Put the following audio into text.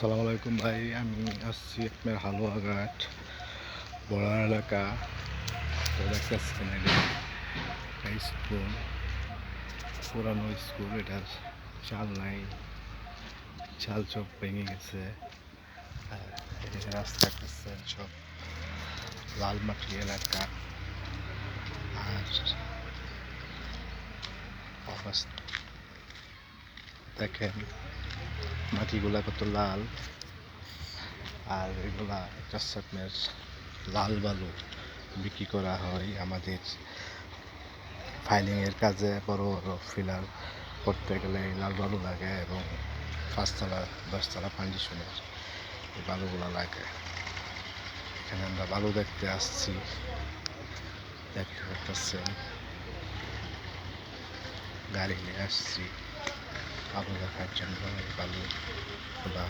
আসসালামু আলাইকুম ভাই, আমি আসছি আপনার হালুয়াঘাট বড়ার এলাকা। তো দেখতেছেন এটা স্কুল, পুরানো স্কুল। এটার চাল নাই, চাল চোখ ভেঙে গেছে। আর এই রাস্তা করছেন সব লাল মাটি এলাকা। আর অবস্থা দেখেন, মাটিগুলা কত লাল। আর এগুলা আপনার লাল বালু বিক্রি করা হয় আমাদের ফাইলিংয়ের কাজে। বড় বড় ফিলার করতে গেলে এই লাল বালু লাগে এবং 5 তলা 10 তলা ফাউন্ডেশনের এই বালুগুলো লাগে। এখানে আমরা বালু দেখতে আসছি, দেখতে পাচ্ছেন গাড়ি নিয়ে আসছি বালু দেখার জন্য। এই বালুগুলা